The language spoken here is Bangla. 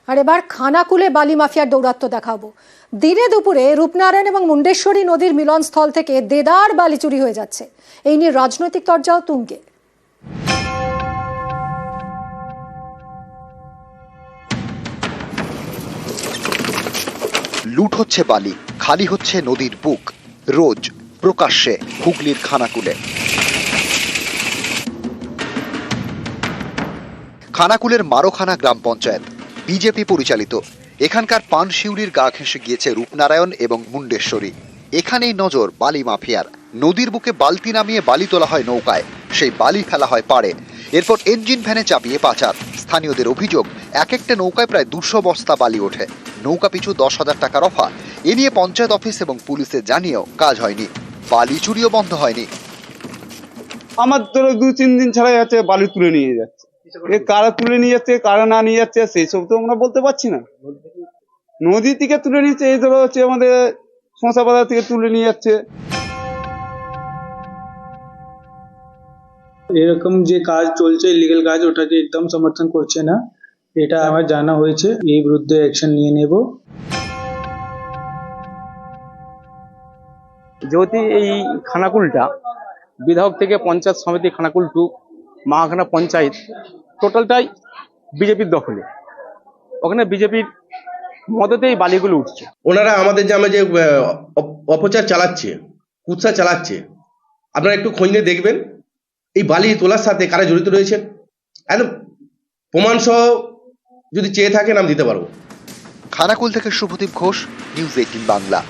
আর এবার খানাকুলে বালি মাফিয়ার দৌরাত্ম্য দেখাবো। দিনে দুপুরে রূপনারায়ণ এবং মুন্ডেশ্বরী নদীর মিলনস্থল থেকে দেদার বালি চুরি হয়ে যাচ্ছে। এই নিয়ে রাজনৈতিক তরজাও তুঙ্গে। লুট হচ্ছে বালি, খালি হচ্ছে নদীর বুক, রোজ প্রকাশ্যে হুগলির খানাকুলে। খানাকুলের মারোখানা গ্রাম পঞ্চায়েত বিজেপি পরিচালিত। এখানকার পানশিউরির গা ঘেঁষে গিয়েছে রূপনারায়ণ এবং মুন্ডেশ্বরী। এখানেই নজর বালি মাফিয়ার। নদীর বুকে বালতি নামিয়ে বালি তোলা হয় নৌকায়, সেই বালি ফেলা হয় পাড়ে, এরপর ইঞ্জিন ভ্যানে চাপিয়ে পাচার। স্থানীয়দের অভিযোগ, এক একটা নৌকায় প্রায় 200 বস্তা বালি ওঠে, নৌকা পিছু 10,000 টাকার অফার। এ নিয়ে পঞ্চায়েত অফিস এবং পুলিশে জানিয়েও কাজ হয়নি, বালি চুরিও বন্ধ হয়নি। আমার ধরো 2-3 দিন ছাড়া যাচ্ছে বালি তুলে নিয়ে যাচ্ছে। এ কারা তুলে নিয়ে যাচ্ছে কারা না নিয়ে যাচ্ছে সেই সব তো আমরা বলতে পারছি না। নদী থেকে তুলে নিচ্ছে, এই ধরো হচ্ছে আমাদের শশা বাজার থেকে তুলে নিয়ে যাচ্ছে। এরকম যে কাজ চলছে ইলিগাল কাজ, ওটাকে একদম সমর্থন করছে না, এটা আমার জানা হয়েছে। এই বিরুদ্ধে অ্যাকশন নিয়ে নেব। যেহেতু এই খানাকুলটা বিধায়ক থেকে পঞ্চায়েত সমিতি খানাকুল টু মাখানা পঞ্চায়েত টোটালটাই বিজেপির দখলে। ওখানে বিজেপির মদতেই বালিগুলো উঠছে। ওনারা আমাদের গ্রামে যে অপচার চালাচ্ছে, কুৎসা চালাচ্ছে, আপনারা একটু খোঁজ নিয়ে দেখবেন এই বালি তোলার সাথে কারা জড়িত রয়েছে। একদম প্রমাণ সহ যদি চেয়ে থাকেন আমি দিতে পারবো। খানাকুল থেকে শুভদীপ ঘোষ, নিউজ 18 বাংলা।